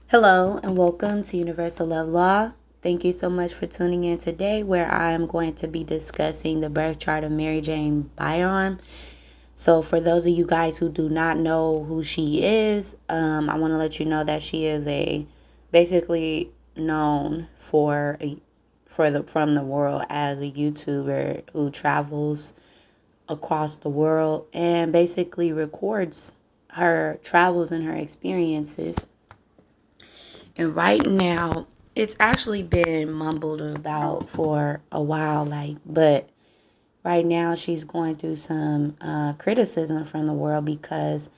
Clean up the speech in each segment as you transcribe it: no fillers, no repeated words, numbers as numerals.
Hello and welcome to Universal Love Law. Thank you so much for tuning in today, where I am going to be discussing the birth chart of Mary Jane Byarm. So, for those of you guys who do not know who she is, I want to let you know that she is a basically known from the world as a YouTuber who travels across the world and basically records her travels and her experiences. And right now, it's actually been mumbled about for a while, but right now she's going through some criticism from the world because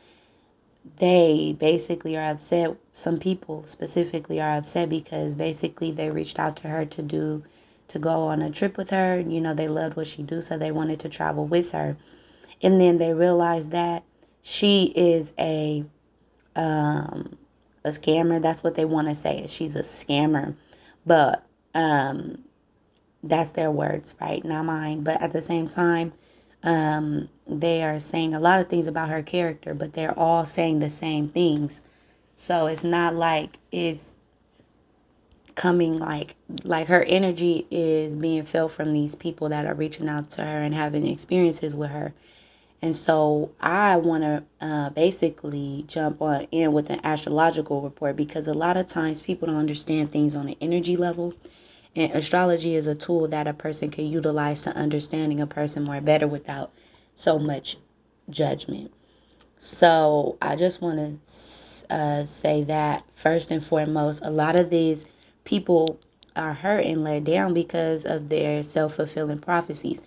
they basically are upset. Some people specifically are upset because basically they reached out to her to go on a trip with her. You know, they loved what she do, so they wanted to travel with her. And then they realized that she is a scammer. That's what they want to say. She's a scammer, but that's their words, right? Not mine. But at the same time, they are saying a lot of things about her character, but they're all saying the same things. So it's not like it's coming like her energy is being felt from these people that are reaching out to her and having experiences with her. And so I want to basically jump on in with an astrological report because a lot of times people don't understand things on an energy level. And astrology is a tool that a person can utilize to understanding a person more better without so much judgment. So I just want to say that first and foremost, a lot of these people are hurt and let down because of their self-fulfilling prophecies.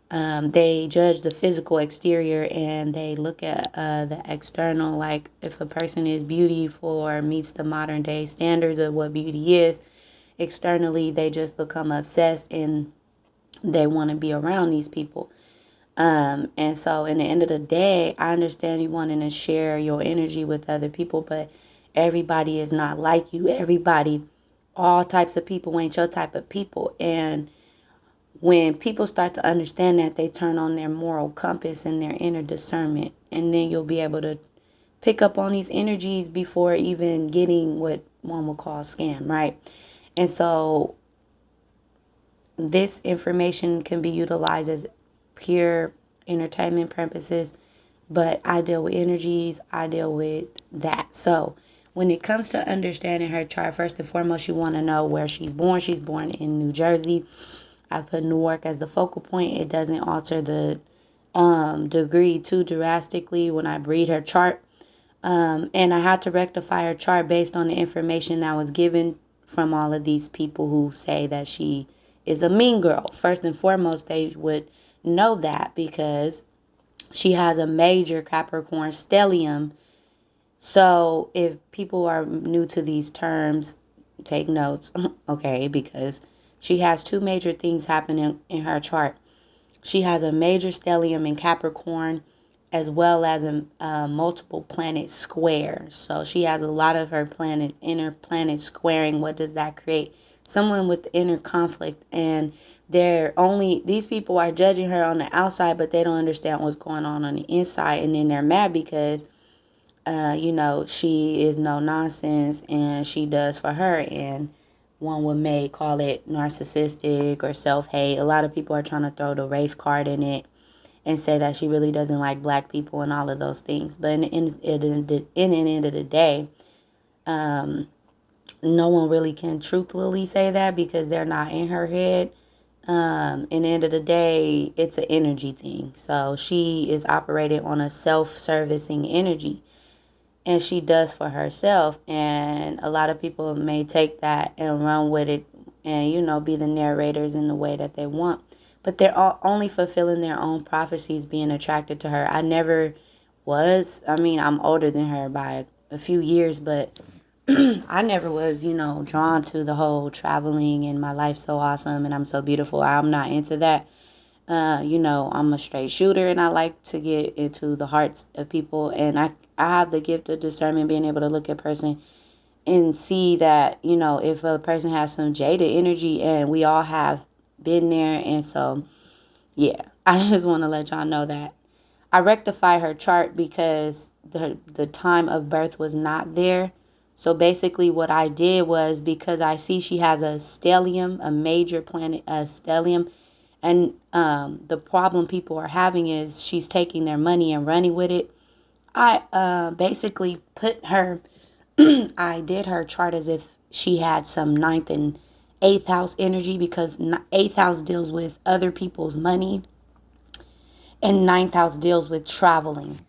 They judge the physical exterior and they look at the external, like if a person is beautiful or meets the modern day standards of what beauty is. Externally, they just become obsessed and they want to be around these people. And so, in the end of the day, I understand you wanting to share your energy with other people, but everybody is not like you. Everybody, all types of people ain't your type of people. And when people start to understand that, they turn on their moral compass and their inner discernment, and then you'll be able to pick up on these energies before even getting what one would call scam, right? And so this information can be utilized as pure entertainment purposes, but I deal with energies, I deal with that. So when it comes to understanding her chart, first and foremost, you want to know where she's born. She's born in New Jersey. I put Newark as the focal point. It doesn't alter the degree too drastically when I read her chart. And I had to rectify her chart based on the information that was given from all of these people who say that she is a mean girl. First and foremost, they would know that because she has a major Capricorn stellium. So if people are new to these terms, take notes, okay, because she has two major things happening in her chart. She has a major stellium in Capricorn as well as a multiple planet square. So she has a lot of her planet, inner planet squaring. What does that create? Someone with inner conflict. And these people are judging her on the outside, but they don't understand what's going on the inside. And then they're mad because she is no nonsense and she does for her. And one would may call it narcissistic or self-hate. A lot of people are trying to throw the race card in it and say that she really doesn't like black people and all of those things. But in the end of the day, no one really can truthfully say that because they're not in her head. In the end of the day, it's an energy thing. So she is operating on a self-servicing energy and she does for herself. And a lot of people may take that and run with it and, be the narrators in the way that they want. But they're all only fulfilling their own prophecies being attracted to her. I never was. I mean, I'm older than her by a few years, but I never was, drawn to the whole traveling and my life's so awesome and I'm so beautiful. I'm not into that. I'm a straight shooter and I like to get into the hearts of people. And I have the gift of discernment, being able to look at a person and see that, if a person has some jaded energy, and we all have been there. And so, yeah, I just want to let y'all know that I rectify her chart because the time of birth was not there. So basically what I did was, because I see she has a stellium, a major planet, a stellium, and the problem people are having is she's taking their money and running with it. I basically put her, I did her chart as if she had some ninth and eighth house energy, because eighth house deals with other people's money and ninth house deals with traveling.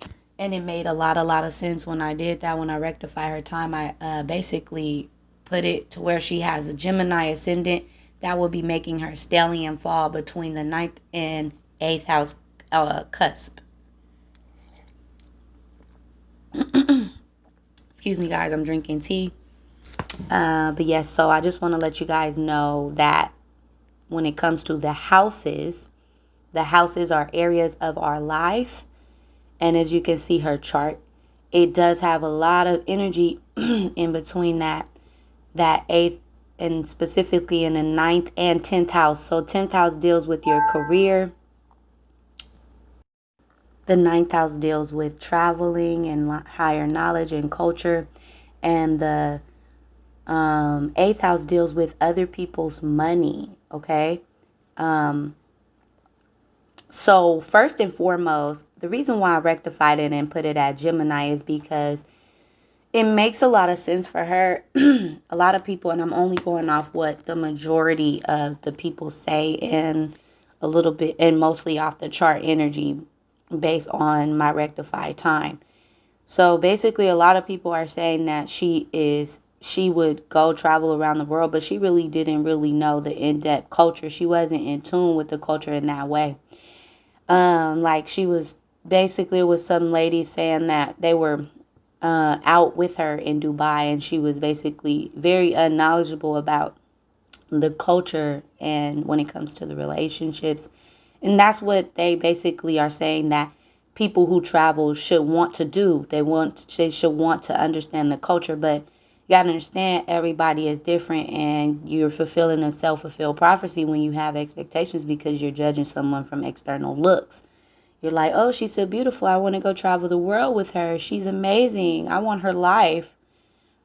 And it made a lot of sense when I did that. When I rectify her time, I basically put it to where she has a Gemini ascendant that will be making her stellium fall between the ninth and eighth house cusp. Excuse me, guys, I'm drinking tea. But yes, so I just want to let you guys know that when it comes to the houses are areas of our life. And as you can see her chart, it does have a lot of energy in between that eighth, and specifically in the ninth and 10th house. So 10th house deals with your career. The ninth house deals with traveling and higher knowledge and culture. And the eighth house deals with other people's money. Okay. So first and foremost, the reason why I rectified it and put it at Gemini is because it makes a lot of sense for her. A lot of people, and I'm only going off what the majority of the people say, and a little bit, and mostly off the chart energy based on my rectified time. So basically, a lot of people are saying that she would go travel around the world, but she really didn't really know the in-depth culture. She wasn't in tune with the culture in that way. Like she was basically, with some ladies saying that they were out with her in Dubai, and she was basically very unknowledgeable about the culture and when it comes to the relationships. And that's what they basically are saying, that people who travel should want to do. They should want to understand the culture, but you got to understand everybody is different, and you're fulfilling a self-fulfilled prophecy when you have expectations, because you're judging someone from external looks. You're like, oh, she's so beautiful, I want to go travel the world with her. She's amazing, I want her life.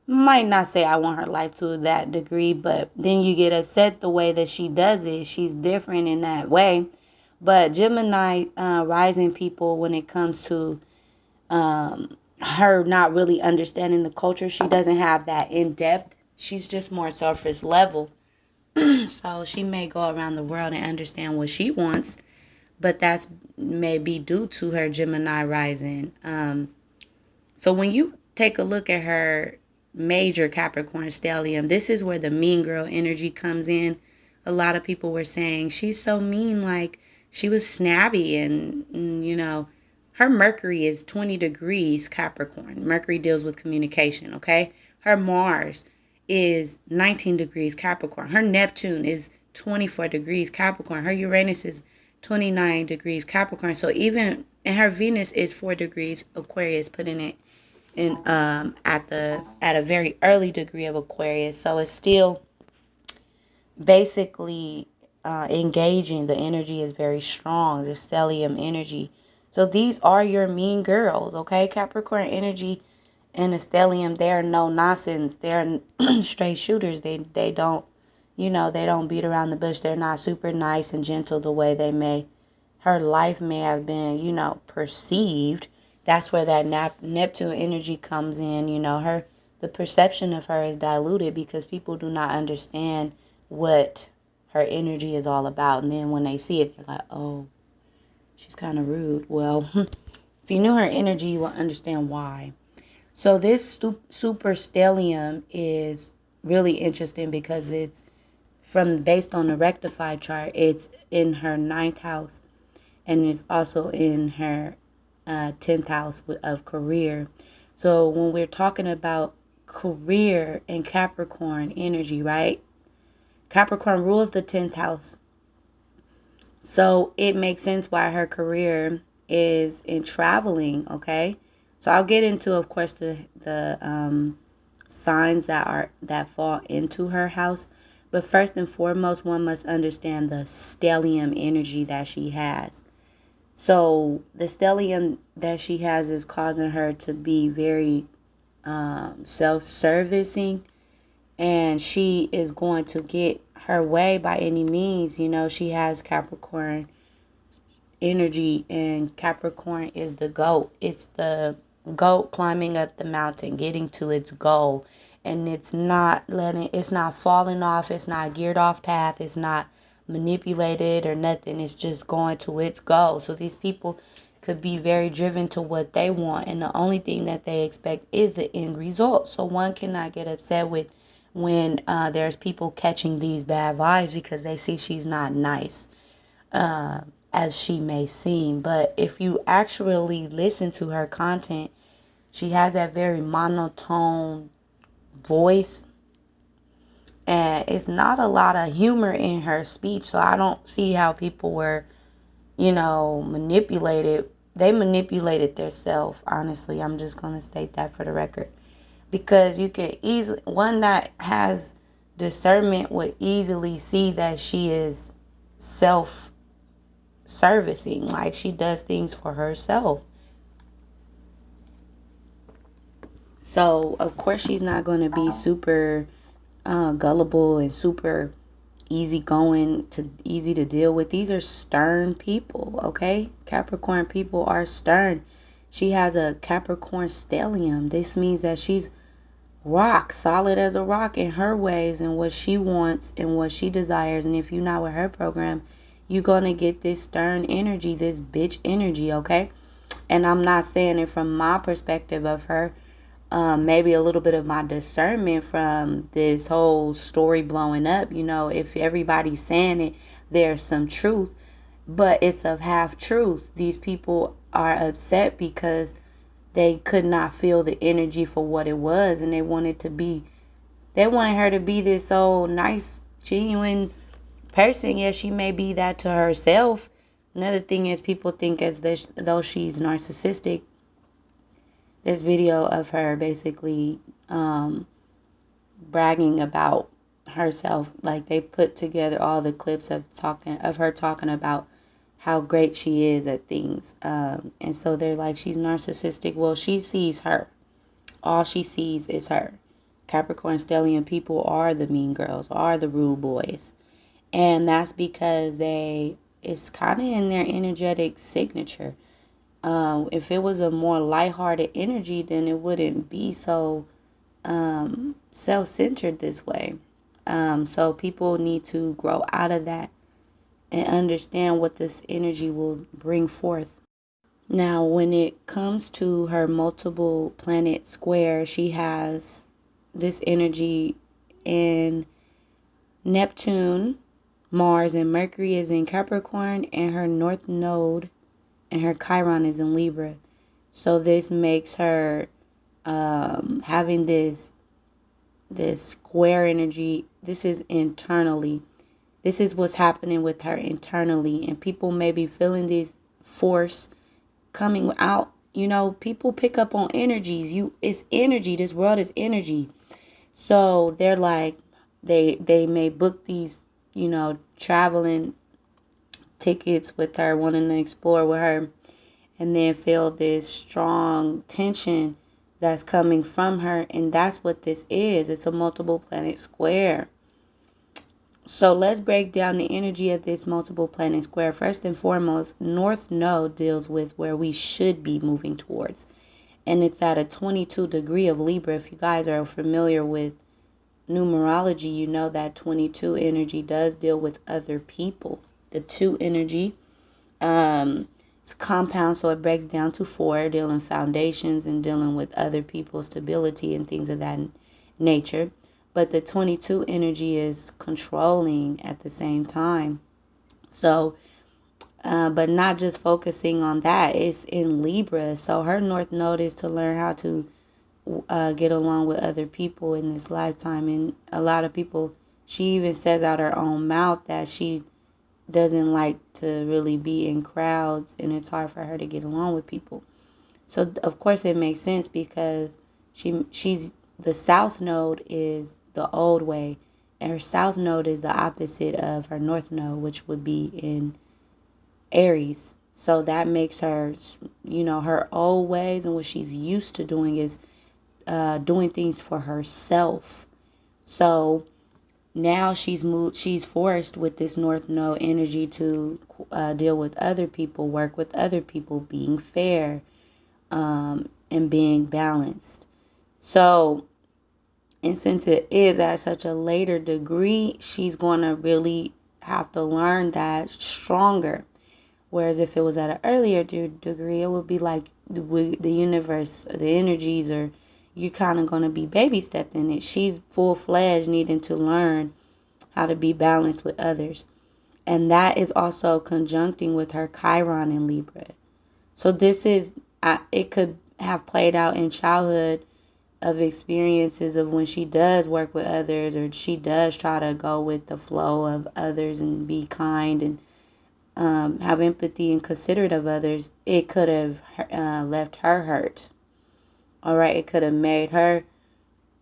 Might not say I want her life to that degree, but then you get upset the way that she does it. She's different in that way. But Gemini rising people, when it comes to her not really understanding the culture, she doesn't have that in depth. She's just more surface level. So she may go around the world and understand what she wants, but that's maybe due to her Gemini rising. So when you take a look at her major Capricorn stellium, this is where the mean girl energy comes in. A lot of people were saying she's so mean, like she was snabby, and her Mercury is 20 degrees Capricorn. Mercury deals with communication, okay? Her Mars is 19 degrees Capricorn. Her Neptune is 24 degrees Capricorn. Her Uranus is 29 degrees Capricorn. So even, and her Venus is 4 degrees Aquarius, putting it in at a very early degree of Aquarius. So it's still basically engaging. The energy is very strong, the stellium energy. So these are your mean girls, okay? Capricorn energy and the stellium, they are no nonsense. They're straight shooters. They don't, they don't beat around the bush. They're not super nice and gentle the way her life may have been, perceived. That's where that Neptune energy comes in. The perception of her is diluted because people do not understand what her energy is all about. And then when they see it, they're like, oh, she's kind of rude. Well, if you knew her energy, you will understand why. So this super stellium is really interesting because it's based on the rectified chart. It's in her ninth house, and it's also in her 10th house of career. So when we're talking about career and Capricorn energy, right? Capricorn rules the 10th house. So it makes sense why her career is in traveling, okay? So I'll get into, of course, the signs that fall into her house. But first and foremost, one must understand the stellium energy that she has. So the stellium that she has is causing her to be very self-servicing, and she is going to get her way by any means. You know, she has Capricorn energy, and Capricorn is the goat. It's the goat climbing up the mountain, getting to its goal. And it's not falling off, it's not geared off path, it's not manipulated or nothing. It's just going to its goal. So these people could be very driven to what they want, and the only thing that they expect is the end result. So one cannot get upset with when there's people catching these bad vibes because they see she's not nice, as she may seem. But if you actually listen to her content, she has that very monotone voice, and it's not a lot of humor in her speech. So I don't see how people were, manipulated. They manipulated themselves. Honestly, I'm just going to state that for the record. Because you can easily, one that has discernment would easily see that she is self servicing, like she does things for herself. So of course she's not going to be super gullible and super easy to deal with. These are stern people, okay? Capricorn people are stern. She has a Capricorn stellium. This means that she's rock solid as a rock in her ways and what she wants and what she desires. And if you're not with her program, you're gonna get this stern energy, this bitch energy, okay? And I'm not saying it from my perspective of her. Maybe a little bit of my discernment from this whole story blowing up. If everybody's saying it, there's some truth, but it's of half truth. These people are upset because they could not feel the energy for what it was, and they wanted her to be this so nice, genuine person. Yes, she may be that to herself. Another thing is, people think as though she's narcissistic. This video of her basically bragging about herself. Like, they put together all the clips of her talking about how great she is at things, and so they're like, she's narcissistic. Well, she sees her. All she sees is her. Capricorn stellium people are the mean girls, are the rude boys. And that's because it's kind of in their energetic signature. If it was a more lighthearted energy, then it wouldn't be so self-centered this way. So people need to grow out of that and understand what this energy will bring forth. Now, when it comes to her multiple planet square, she has this energy in Neptune, Mars, and Mercury is in Capricorn, and her North Node and her Chiron is in Libra. So this makes her having this square energy. This is internally. This is what's happening with her internally, and people may be feeling this force coming out. People pick up on energies. It's energy. This world is energy. So they're like, they may book these, traveling tickets with her, wanting to explore with her, and then feel this strong tension that's coming from her. And that's what this is. It's a multiple planet square. So let's break down the energy of this multiple planet square. First and foremost, North Node deals with where we should be moving towards. And it's at a 22 degree of Libra. If you guys are familiar with numerology, you know that 22 energy does deal with other people. The 2 energy, it's compound, so it breaks down to 4, dealing foundations and dealing with other people's stability and things of that nature. But the 22 energy is controlling at the same time. So, but not just focusing on that, it's in Libra. So her North Node is to learn how to get along with other people in this lifetime. And a lot of people, she even says out her own mouth that she doesn't like to really be in crowds, and it's hard for her to get along with people. So of course it makes sense, because she's the South Node is the old way, and her South Node is the opposite of her North Node, which would be in Aries. So that makes her, her old ways and what she's used to doing is doing things for herself. So now she's forced with this North Node energy to deal with other people, work with other people, being fair, and being balanced. So, and since it is at such a later degree, she's going to really have to learn that stronger. Whereas if it was at an earlier degree, it would be like the universe, the energies, or you're kind of going to be baby stepped in it. She's full fledged needing to learn how to be balanced with others. And that is also conjuncting with her Chiron in Libra. So this is, it could have played out in childhood of experiences of when she does work with others, or she does try to go with the flow of others and be kind and have empathy and considerate of others. It could have left her hurt. All right, it could have made her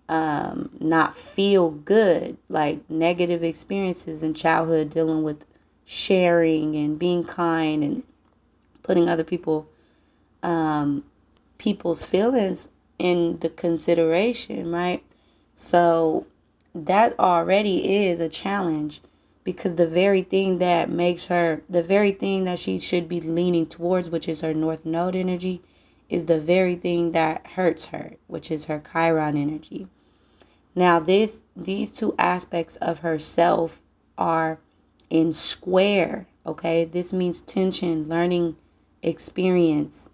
not feel good, like negative experiences in childhood dealing with sharing and being kind and putting other people's feelings in the consideration, right? So that already is a challenge, because the very thing that makes her, the very thing that she should be leaning towards, which is her North Node energy, is the very thing that hurts her, which is her Chiron energy. Now, these two aspects of herself are in square, okay? This means tension, learning experience.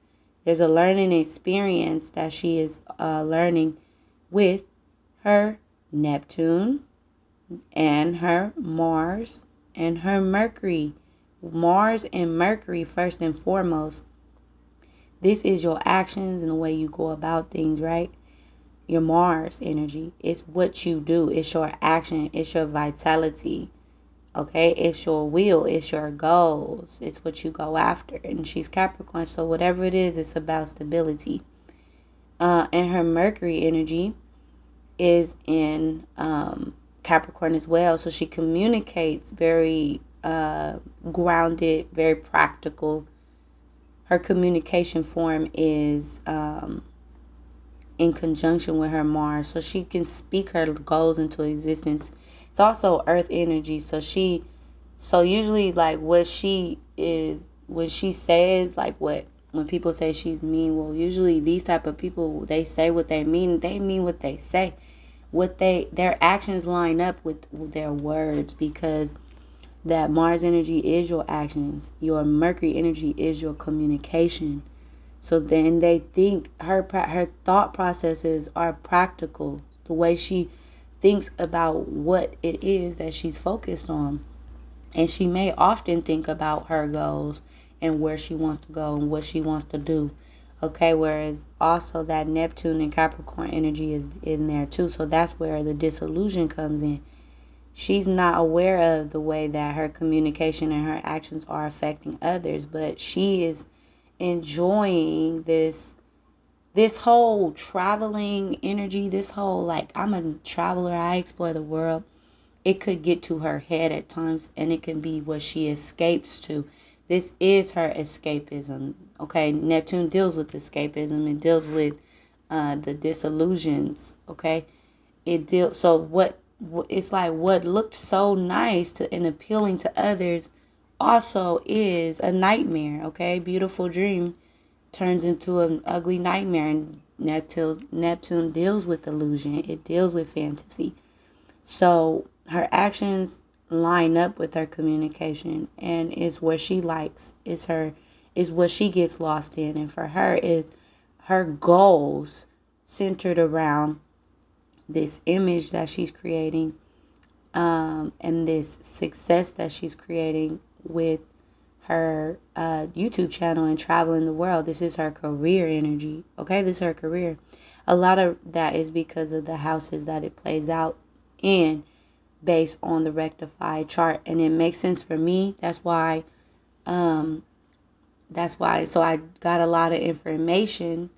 There's a learning experience that she is learning with her Neptune and her Mars and her Mercury. Mars and Mercury, first and foremost, this is your actions and the way you go about things, right? Your Mars energy. It's what you do. It's your action. It's your vitality. Okay? It's your will. It's your goals. It's what you go after. And she's Capricorn, so whatever it is, it's about stability. And her Mercury energy is in Capricorn as well. So she communicates very grounded, very practical. Her communication form is in conjunction with her Mars, so she can speak her goals into existence. It's also Earth energy, so usually like what she is, when she says, like what, when people say she's mean, well, usually these type of people, they say what they mean what they say, their actions line up with their words, because that Mars energy is your actions, your Mercury energy is your communication. So then they think her thought processes are practical. The way she thinks about what it is that she's focused on. And she may often think about her goals and where she wants to go and what she wants to do. Okay, whereas also that Neptune and Capricorn energy is in there too. So that's where the disillusion comes in. She's not aware of the way that her communication and her actions are affecting others, but she is enjoying this whole traveling energy, this whole like, I'm a traveler, I explore the world. It could get to her head at times, and it can be what she escapes to. This is her escapism. Okay, Neptune deals with escapism. It deals with the disillusions. Okay, it deals. So what? It's like what looked so nice to and appealing to others, also is a nightmare. Okay, beautiful dream turns into an ugly nightmare, and Neptune deals with illusion. It deals with fantasy. So her actions line up with her communication, and is what she likes. Is what she gets lost in, and for her is her goals centered around this image that she's creating, and this success that she's creating with her YouTube channel and traveling the world. This is her career energy. Okay, this is her career. A lot of that is because of the houses that it plays out in, based on the rectified chart, and it makes sense for me. That's why. So I got a lot of information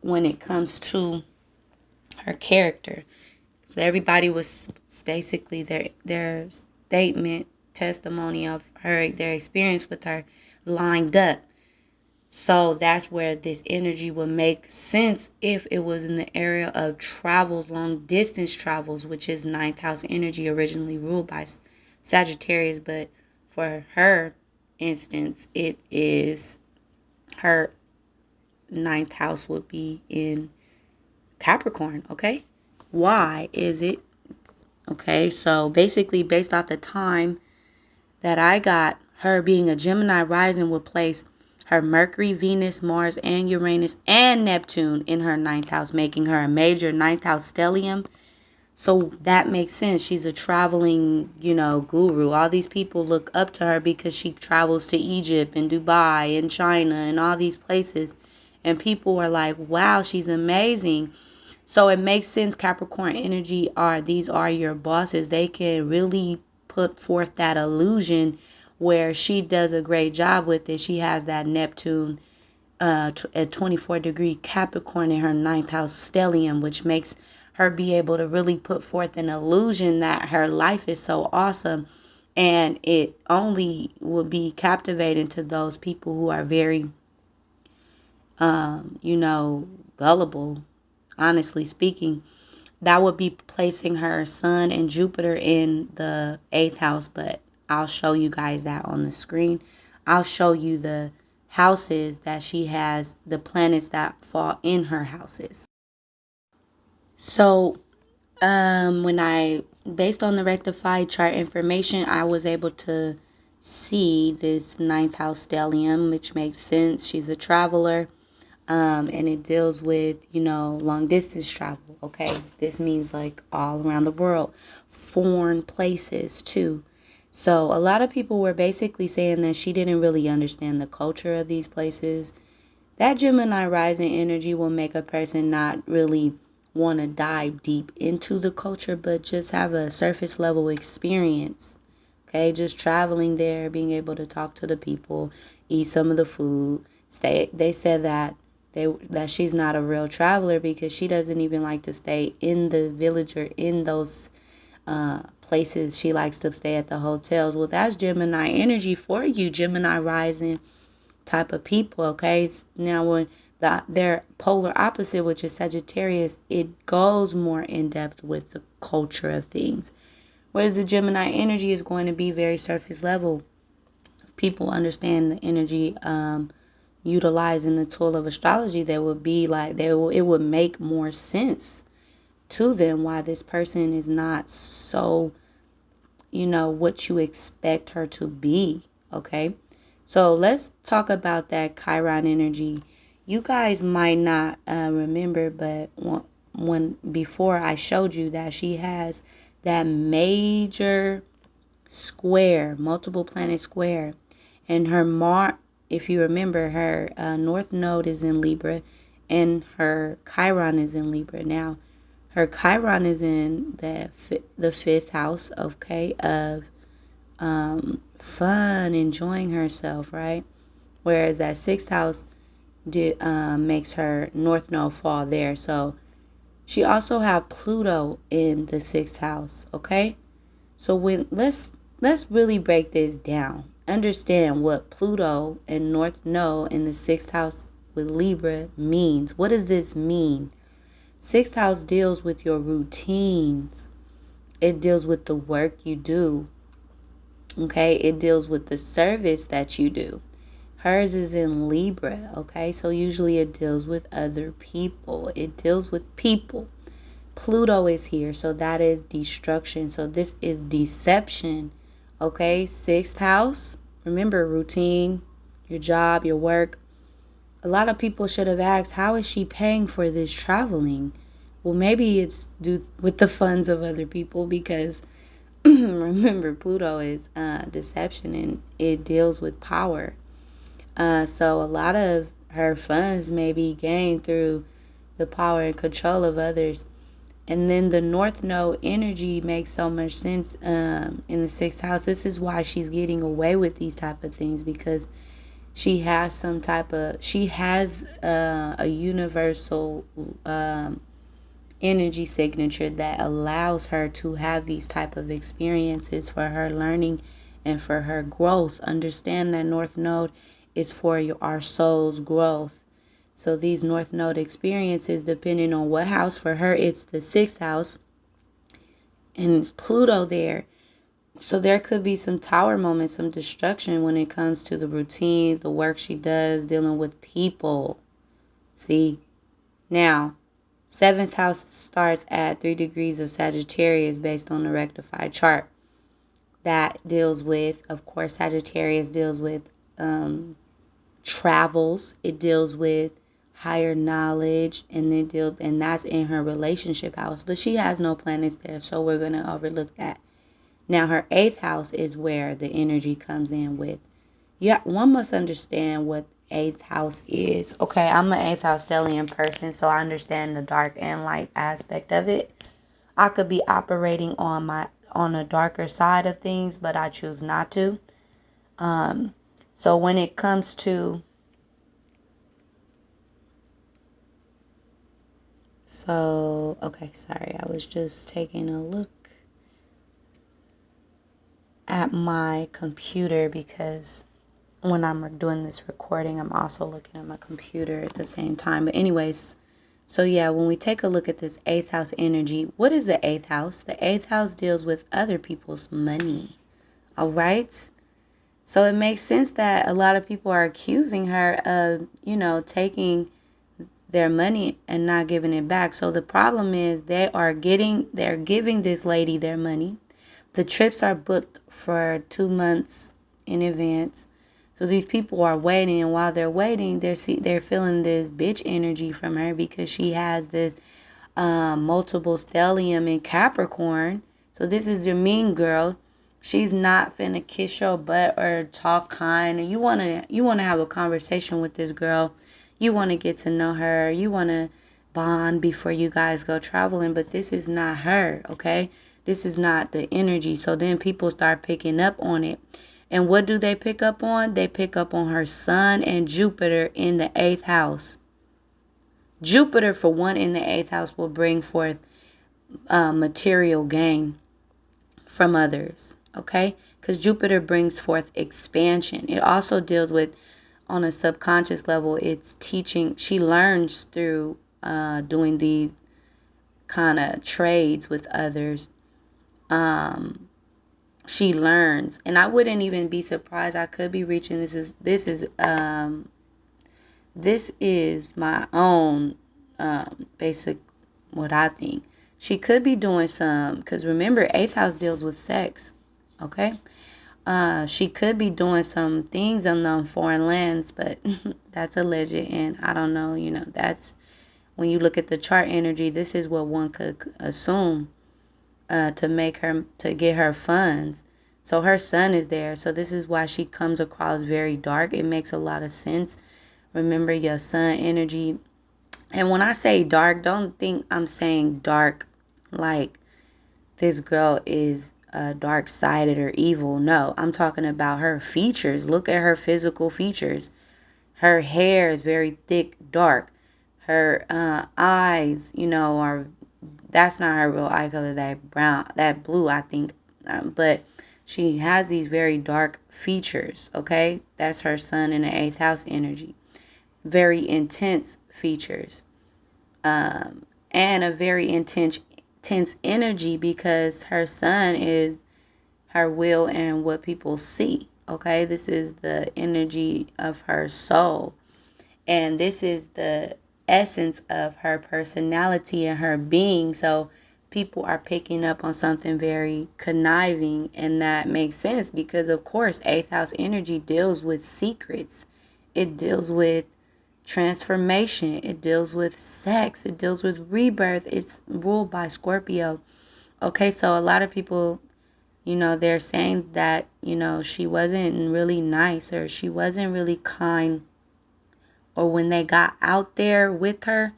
when it comes to her character. So everybody was basically their statement, testimony of her, their experience with her lined up. So that's where this energy would make sense if it was in the area of travels, long distance travels, which is ninth house energy, originally ruled by Sagittarius. But for her instance, it is her ninth house would be in Capricorn. Okay. Why is it? Okay. So basically, based off the time that I got, her being a Gemini rising would place her Mercury, Venus, Mars, and Uranus and Neptune in her ninth house, making her a major ninth house stellium. So that makes sense. She's a traveling, guru. All these people look up to her because she travels to Egypt and Dubai and China and all these places. And people are like, wow, she's amazing. So it makes sense. Capricorn energy these are your bosses. They can really put forth that illusion where she does a great job with it. She has that Neptune at 24-degree Capricorn in her ninth house stellium, which makes her be able to really put forth an illusion that her life is so awesome. And it only will be captivating to those people who are very, gullible, honestly speaking. That would be placing her Sun and Jupiter in the eighth house, but I'll show you guys that on the screen. I'll show you the houses that she has, the planets that fall in her houses. So, based on the rectified chart information, I was able to see this ninth house stellium, which makes sense. She's a traveler. And it deals with, long distance travel. Okay, this means like all around the world, foreign places too. So a lot of people were basically saying that she didn't really understand the culture of these places. That Gemini rising energy will make a person not really want to dive deep into the culture, but just have a surface level experience. Okay, just traveling there, being able to talk to the people, eat some of the food. Stay. They said that that she's not a real traveler because she doesn't even like to stay in the village or in those places. She likes to stay at the hotels. Well, that's Gemini energy for you, Gemini rising type of people. Okay, now when their polar opposite, which is Sagittarius, it goes more in depth with the culture of things. Whereas the Gemini energy is going to be very surface level. If people understand the energy utilizing the tool of astrology, they would be like it would make more sense to them why this person is not so what you expect her to be. Okay, so let's talk about that Chiron energy. You guys might not remember, but when before I showed you that she has that major square, multiple planet square, and her if you remember, her north node is in Libra, and her Chiron is in Libra. Now, her Chiron is in the fifth house, okay, of fun, enjoying herself, right? Whereas that sixth house makes her north node fall there. So she also have Pluto in the sixth house, okay? So let's really break this down. Understand what Pluto and North Node in the sixth house with Libra means. What does this mean? Sixth house deals with your routines. It deals with the work you do. Okay, it deals with the service that you do. Hers is in Libra, okay? So usually it deals with other people. It deals with people. Pluto is here, so that is destruction. So this is deception. Okay, sixth house. Remember, routine, your job, your work. A lot of people should have asked, how is she paying for this traveling? Well, maybe it's due with the funds of other people because remember, Pluto is deception and it deals with power. So a lot of her funds may be gained through the power and control of others. And then the North Node energy makes so much sense in the sixth house. This is why she's getting away with these type of things because she has a universal energy signature that allows her to have these type of experiences for her learning and for her growth. Understand that North Node is for our soul's growth. So these North Node experiences, depending on what house, for her it's the 6th house, and it's Pluto there. So there could be some tower moments, some destruction when it comes to the routines, the work she does, dealing with people. See? Now, 7th house starts at 3 degrees of Sagittarius based on the rectified chart. That deals with, of course, Sagittarius deals with travels. It deals with higher knowledge, and that's in her relationship house. But she has no planets there, so we're going to overlook that. Now, her 8th house is where the energy comes in with. Yeah, one must understand what 8th house is. Okay, I'm an 8th house stellium person, so I understand the dark and light aspect of it. I could be operating on a darker side of things, but I choose not to. So when it comes to okay, sorry, I was just taking a look at my computer because when I'm doing this recording, I'm also looking at my computer at the same time. But anyways, so yeah, when we take a look at this 8th house energy, what is the 8th house? The 8th house deals with other people's money. All right? So it makes sense that a lot of people are accusing her of, taking their money and not giving it back. So the problem is they're giving this lady their money. The trips are booked for 2 months in advance. So these people are waiting, and while they're waiting, they're feeling this bitch energy from her because she has this multiple stellium in Capricorn. So this is your mean girl. She's not finna kiss your butt or talk kind. And you wanna have a conversation with this girl. You wanna get to know her. You wanna bond before you guys go traveling. But this is not her, okay? This is not the energy. So then people start picking up on it. And what do they pick up on? They pick up on her sun and Jupiter in the 8th house. Jupiter, for one, in the 8th house will bring forth material gain from others, okay? Because Jupiter brings forth expansion. It also deals with, on a subconscious level, it's teaching. She learns through doing these kind of trades with others. She learns, and I wouldn't even be surprised. I could be reaching. This is my own basic what I think. She could be doing some, because remember, 8th house deals with sex, okay? She could be doing some things on them foreign lands, but that's alleged, and I don't know, that's when you look at the chart energy, this is what one could assume to get her funds. So her sun is there, so this is why she comes across very dark. It makes a lot of sense. Remember your sun energy. And when I say dark, don't think I'm saying dark like this girl is dark-sided or evil. No, I'm talking about her features. Look at her physical features. Her hair is very thick, dark. Her eyes, are, that's not her real eye color, that blue, I think. But she has these very dark features, okay? That's her sun in the 8th house energy. Very intense features. And a very intense energy, because her sun is her will and what people see. Okay, this is the energy of her soul, and this is the essence of her personality and her being. So people are picking up on something very conniving, and that makes sense because, of course, 8th house energy deals with secrets. It deals with transformation. It deals with sex. It deals with rebirth. It's ruled by Scorpio. Okay, so a lot of people, they're saying that, she wasn't really nice, or she wasn't really kind, or when they got out there with her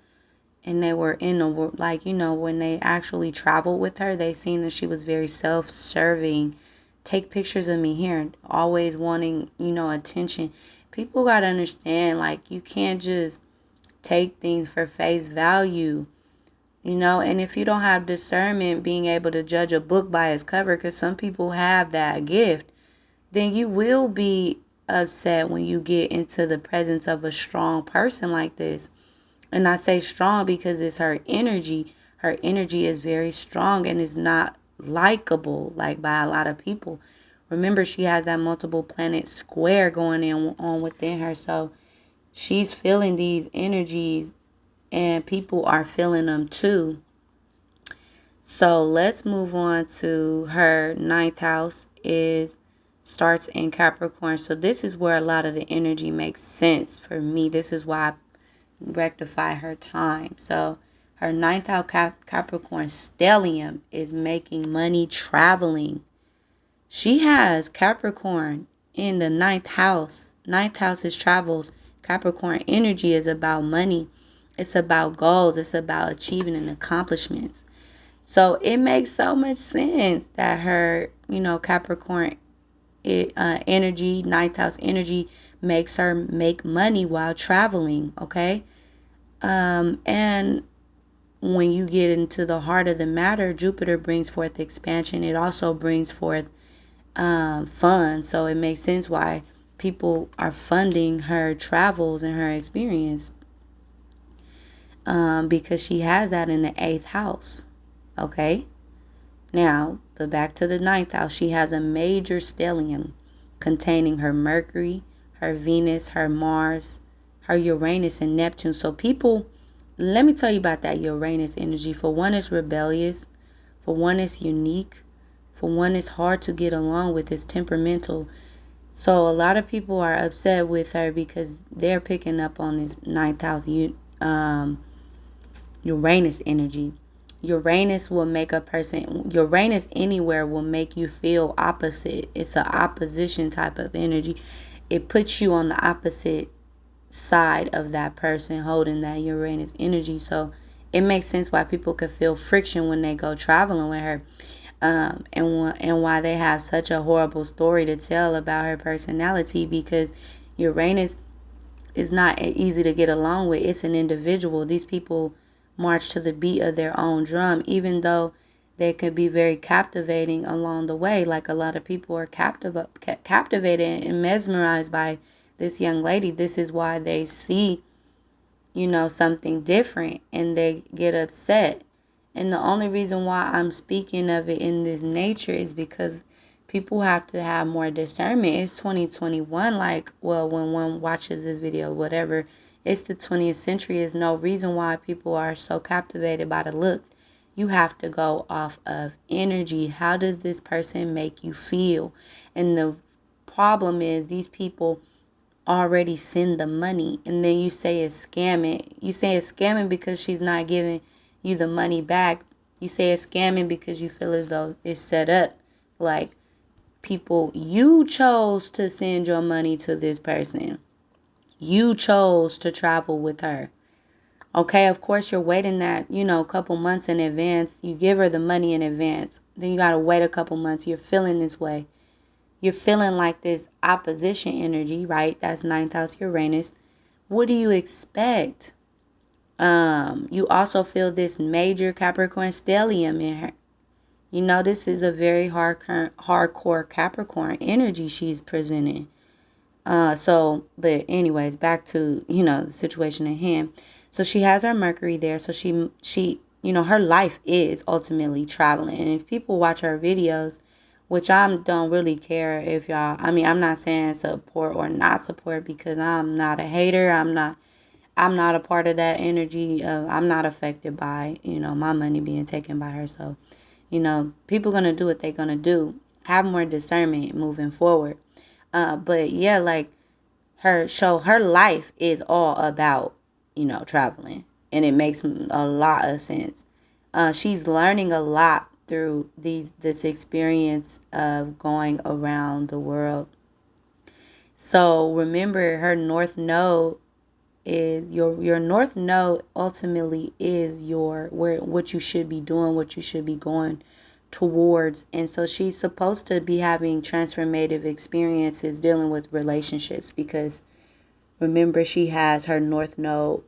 and they were in the, like, when they actually traveled with her, they seen that she was very self-serving. Take pictures of me here, always wanting, attention. People got to understand, like, you can't just take things for face value, and if you don't have discernment, being able to judge a book by its cover, because some people have that gift, then you will be upset when you get into the presence of a strong person like this. And I say strong because it's her energy. Her energy is very strong and is not likable like by a lot of people. Remember, she has that multiple planet square going on within her. So she's feeling these energies and people are feeling them too. So let's move on to her ninth house is starts in Capricorn. So this is where a lot of the energy makes sense for me. This is why I rectify her time. So her ninth house Capricorn stellium is making money traveling. She has Capricorn in the ninth house. Ninth house is travels. Capricorn energy is about money. It's about goals. It's about achieving and accomplishments. So it makes so much sense that her, Capricorn energy, ninth house energy makes her make money while traveling, okay? And when you get into the heart of the matter, Jupiter brings forth expansion. It also brings forth fun. So it makes sense why people are funding her travels and her experience because she has that in the eighth house, okay? Now, but back to the ninth house, she has a major stellium containing her Mercury, her Venus, her Mars, her Uranus, and Neptune. So people, let me tell you about that Uranus energy. For one, it's rebellious. For one, it's unique. For one, it's hard to get along with. It's temperamental. So a lot of people are upset with her because they're picking up on this ninth house Uranus energy. Uranus will make a person, Uranus anywhere will make you feel opposite. It's an opposition type of energy. It puts you on the opposite side of that person holding that Uranus energy. So it makes sense why people could feel friction when they go traveling with her. And why they have such a horrible story to tell about her personality, because Uranus is not easy to get along with. It's an individual. These people march to the beat of their own drum, even though they could be very captivating along the way. Like a lot of people are captivated and mesmerized by this young lady. This is why they see, something different and they get upset. And the only reason why I'm speaking of it in this nature is because people have to have more discernment. It's 2021, like, well, when one watches this video, whatever, it's the 20th century. There's no reason why people are so captivated by the looks. You have to go off of energy. How does this person make you feel? And the problem is these people already send the money, and then you say it's scamming. You say it's scamming because she's not giving you the money back. You say it's scamming because you feel as though it's set up. Like, people, you chose to send your money to this person. You chose to travel with her. Okay, of course you're waiting that, a couple months in advance. You give her the money in advance. Then you got to wait a couple months. You're feeling this way. You're feeling like this opposition energy, right? That's ninth house Uranus. What do you expect? You also feel this major Capricorn stellium in her. This is a very hardcore Capricorn energy she's presenting. But anyways, back to, the situation at hand. So she has her Mercury there. So she, her life is ultimately traveling. And if people watch her videos, which I don't really care if y'all, I'm not saying support or not support because I'm not a hater. I'm not a part of that energy. I'm not affected by, my money being taken by her. So, people going to do what they're going to do. Have more discernment moving forward. But yeah, like her life is all about, traveling. And it makes a lot of sense. She's learning a lot through this experience of going around the world. So remember, her north node is your north node ultimately is what you should be doing, what you should be going towards. And so she's supposed to be having transformative experiences dealing with relationships, because remember, she has her north node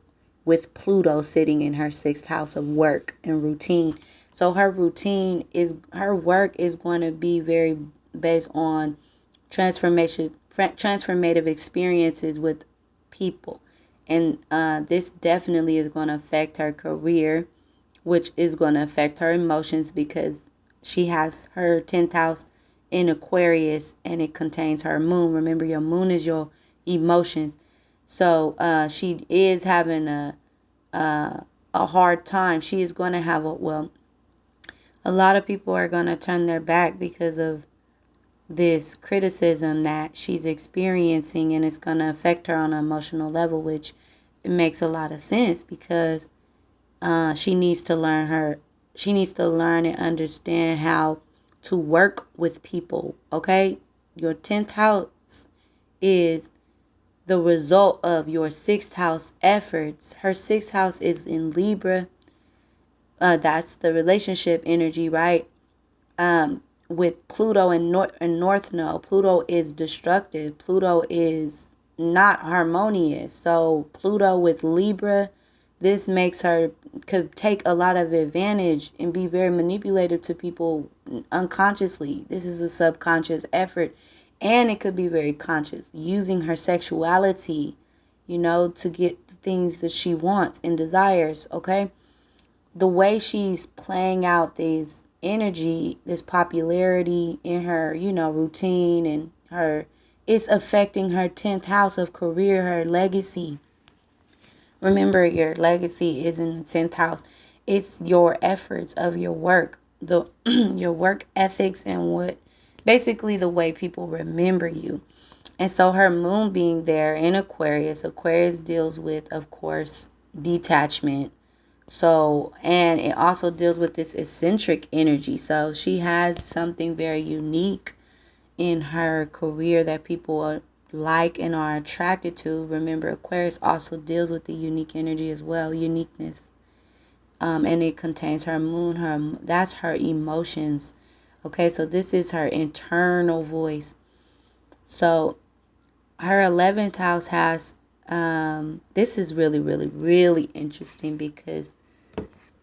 with Pluto sitting in her sixth house of work and routine. So her her work is going to be very based on transformation transformative experiences with people. And this definitely is going to affect her career, which is going to affect her emotions because she has her 10th house in Aquarius and it contains her moon. Remember, your moon is your emotions. So she is having a hard time. She is going to have a lot of people are going to turn their back because of this criticism that she's experiencing, and it's going to affect her on an emotional level, which it makes a lot of sense because she needs to learn and understand how to work with people. Okay, your 10th house is the result of your 6th house efforts. Her 6th house is in Libra. That's the relationship energy, right? With Pluto and North Node. Pluto is destructive. Pluto is not harmonious. So Pluto with Libra, this makes her could take a lot of advantage and be very manipulative to people unconsciously. This is a subconscious effort, and it could be very conscious, using her sexuality, to get the things that she wants and desires. Okay, the way she's playing out this energy, this popularity in her, routine, and her, it's affecting her 10th house of career, her legacy. Remember, your legacy is in the 10th house. It's your efforts of your work, the your work ethics, and what basically the way people remember you. And so her moon being there in Aquarius deals with, of course, detachment. So, and it also deals with this eccentric energy. So she has something very unique in her career that people like and are attracted to. Remember, Aquarius also deals with the unique energy as well, uniqueness. And it contains her moon, that's her emotions. Okay, so this is her internal voice. So her 11th house has, this is really, really, really interesting because,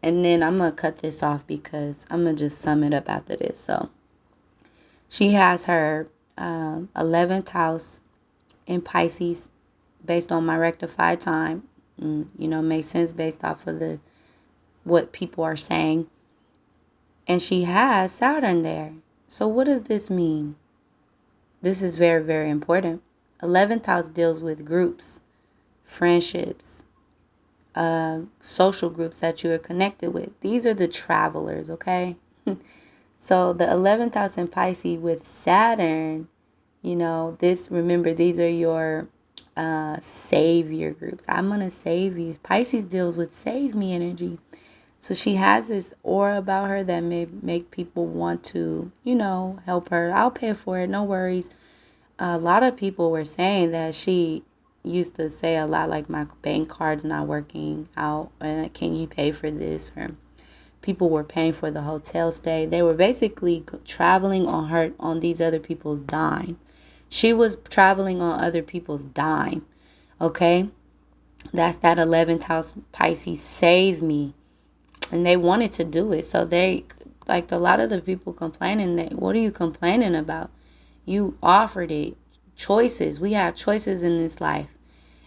and then I'm going to cut this off because I'm going to just sum it up after this. So she has her 11th house in Pisces based on my rectified time. Makes sense based off of the what people are saying. And she has Saturn there. So what does this mean? This is very, very important. 11th house deals with groups, friendships, social groups that you are connected with. These are the travelers, okay? So the 11th house in Pisces with Saturn, remember, these are your savior groups. I'm going to save you. Pisces deals with save me energy. So she has this aura about her that may make people want to, help her. I'll pay for it. No worries. A lot of people were saying that she used to say a lot like, my bank card's not working out, and can you pay for this? Or people were paying for the hotel stay. They were basically traveling on these other people's dime. She was traveling on other people's dime. Okay? That's that 11th house Pisces, save me. And they wanted to do it. So they, like a lot of the people complaining, that what are you complaining about? You offered it. Choices. We have choices in this life.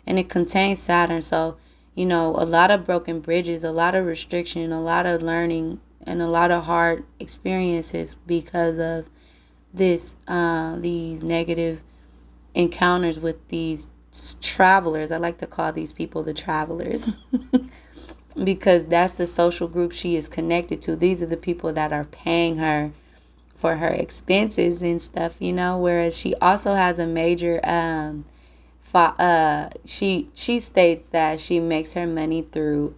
And it contains Saturn. So, a lot of broken bridges, a lot of restriction, a lot of learning, and a lot of hard experiences because of these negative encounters with these travelers. I like to call these people the travelers because that's the social group she is connected to. These are the people that are paying her for her expenses and stuff, whereas she also has a major she states that she makes her money through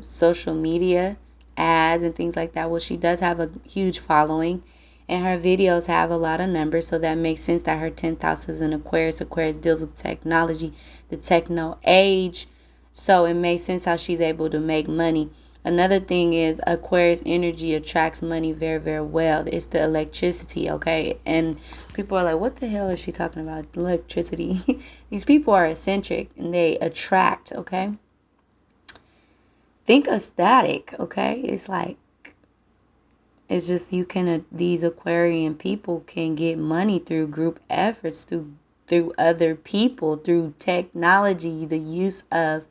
social media ads and things like that. Well, she does have a huge following, and her videos have a lot of numbers, so that makes sense that her 10th house is in Aquarius. Aquarius deals with technology, the techno age, so it makes sense how she's able to make money. Another thing is Aquarius energy attracts money very, very well. It's the electricity, okay? And people are like, what the hell is she talking about? Electricity. These people are eccentric and they attract, okay? Think of static, okay? It's like It's just you can these Aquarian people can get money through group efforts, through other people, through technology, the use of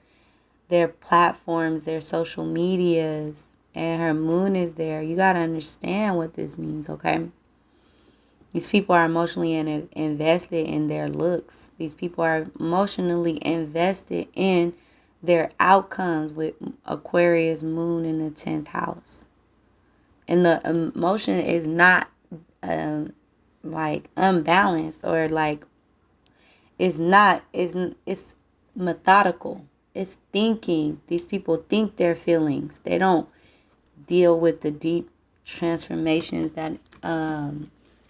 their platforms, their social medias, and her moon is there. You got to understand what this means, okay? These people are emotionally invested in their looks. These people are emotionally invested in their outcomes with Aquarius moon in the 10th house. And the emotion is not like unbalanced or like it's methodical. It's thinking. These people think their feelings. They don't deal with the deep transformations that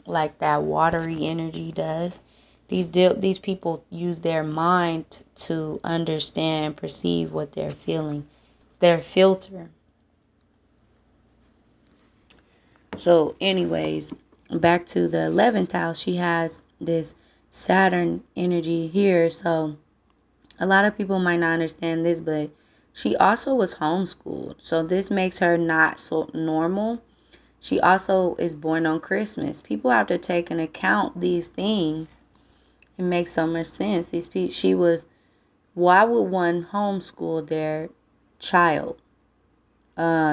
like that watery energy does. These people use their mind to understand and perceive what they're feeling. Their filter. So, anyways, back to the 11th house, she has this Saturn energy here. So, a lot of people might not understand this, but she also was homeschooled. So, this makes her not so normal. She also is born on Christmas. People have to take into account these things. It makes so much sense. Why would one homeschool their child?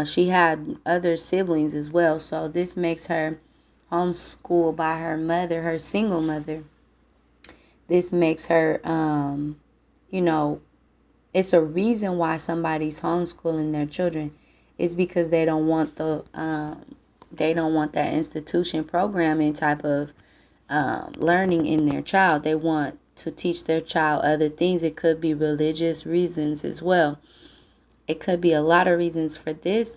She had other siblings as well, so this makes her homeschooled by her mother, her single mother. This makes her, you know, it's a reason why somebody's homeschooling their children. It's because they don't want that institution programming type of learning in their child. They want to teach their child other things. It could be religious reasons as well. It could be a lot of reasons for this.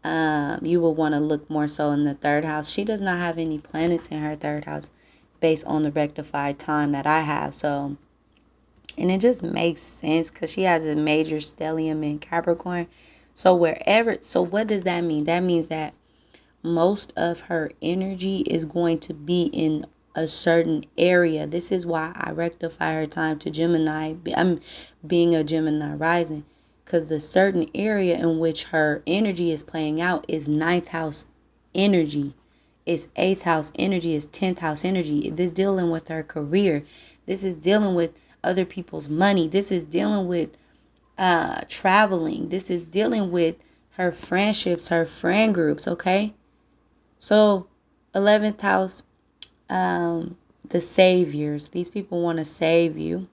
You will want to look more so in the third house. She does not have any planets in her third house based on the rectified time that I have. So, and it just makes sense because she has a major stellium in Capricorn. So what does that mean? That means that most of her energy is going to be in a certain area. This is why I rectify her time to Gemini. I'm being a Gemini rising because the certain area in which her energy is playing out is ninth house energy. It's eighth house energy. It's 10th house energy. This is dealing with her career. This is dealing with other people's money. This is dealing with traveling. This is dealing with her friendships, her friend groups, okay? So, 11th house, the saviors. These people want to save you.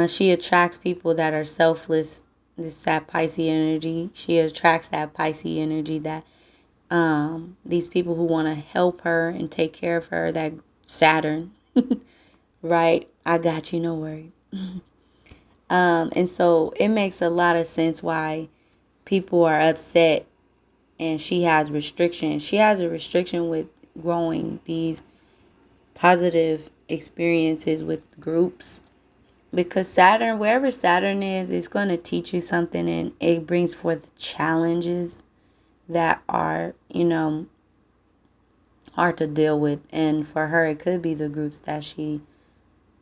She attracts people that are selfless. This is that Pisces energy. She attracts that Pisces energy that these people who want to help her and take care of her, that Saturn, right? I got you, no worry. And so it makes a lot of sense why people are upset and she has restrictions. She has a restriction with growing these positive experiences with groups because Saturn, wherever Saturn is, it's going to teach you something and it brings forth challenges that are, hard to deal with. And for her, it could be the groups that she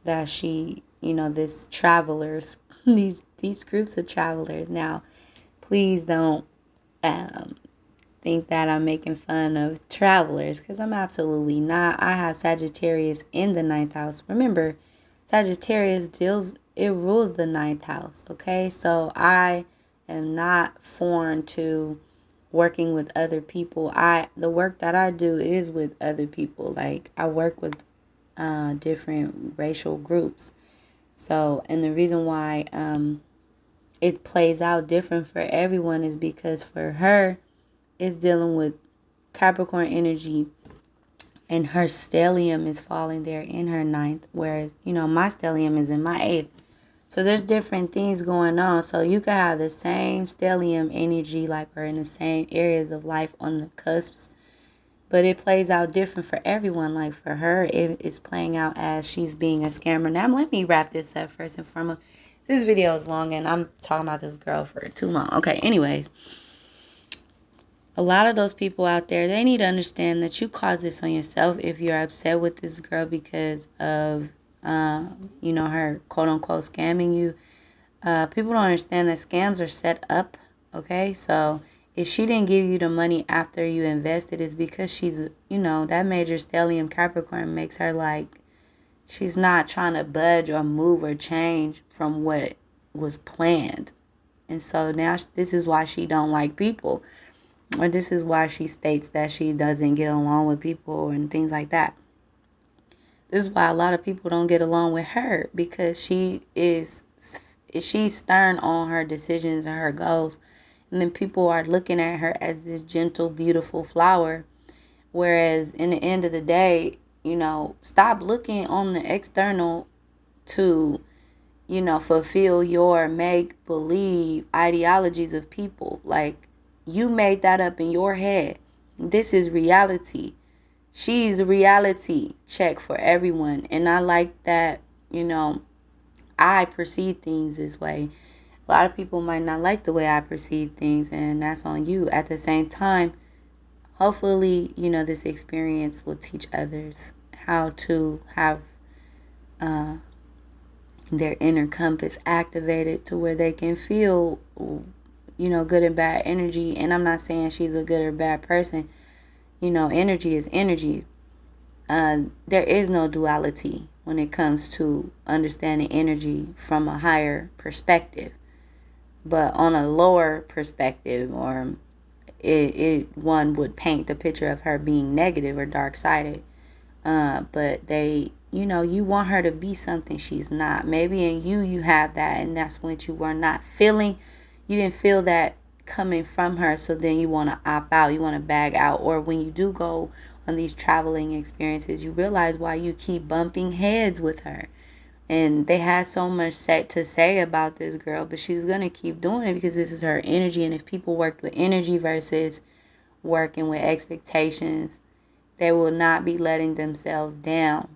this travelers, these groups of travelers. Now, please don't um, think that I'm making fun of travelers because I'm absolutely not. I have Sagittarius in the ninth house. Remember, Sagittarius it rules the ninth house. Okay, so I am not foreign to working with other people. The work that I do is with other people. Like I work with different racial groups. So, and the reason why it plays out different for everyone is because for her, it's dealing with Capricorn energy and her stellium is falling there in her ninth, whereas, my stellium is in my eighth. So there's different things going on. So you can have the same stellium energy, like we're in the same areas of life on the cusps, but it plays out different for everyone. Like for her, it is playing out as she's being a scammer. Now, let me wrap this up first and foremost. This video is long and I'm talking about this girl for too long. Okay, anyways. A lot of those people out there, they need to understand that you caused this on yourself if you're upset with this girl because of, her quote unquote scamming you. People don't understand that scams are set up. Okay, so if she didn't give you the money after you invested, it's because she's, that major stellium Capricorn makes her like, she's not trying to budge or move or change from what was planned. And so now this is why she don't like people, or this is why she states that she doesn't get along with people and things like that. This is why a lot of people don't get along with her, because she's stern on her decisions and her goals. And then people are looking at her as this gentle, beautiful flower. Whereas in the end of the day, stop looking on the external to, fulfill your make believe ideologies of people. Like, you made that up in your head. This is reality. She's a reality check for everyone. And I like that, I perceive things this way. A lot of people might not like the way I perceive things, and that's on you. At the same time, hopefully, this experience will teach others how to have their inner compass activated to where they can feel, good and bad energy. And I'm not saying she's a good or bad person. Energy is energy. There is no duality when it comes to understanding energy from a higher perspective. But on a lower perspective, or one would paint the picture of her being negative or dark-sided. But you want her to be something she's not. Maybe in you have that, and that's what you were not feeling. You didn't feel that coming from her, so then you want to opt out, you want to bag out. Or when you do go on these traveling experiences, you realize why you keep bumping heads with her. And they had so much to say about this girl, but she's going to keep doing it because this is her energy. And if people worked with energy versus working with expectations, they will not be letting themselves down.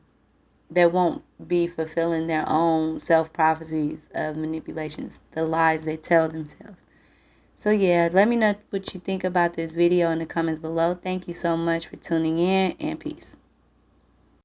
They won't be fulfilling their own self-prophecies of manipulations, the lies they tell themselves. So yeah, let me know what you think about this video in the comments below. Thank you so much for tuning in, and peace.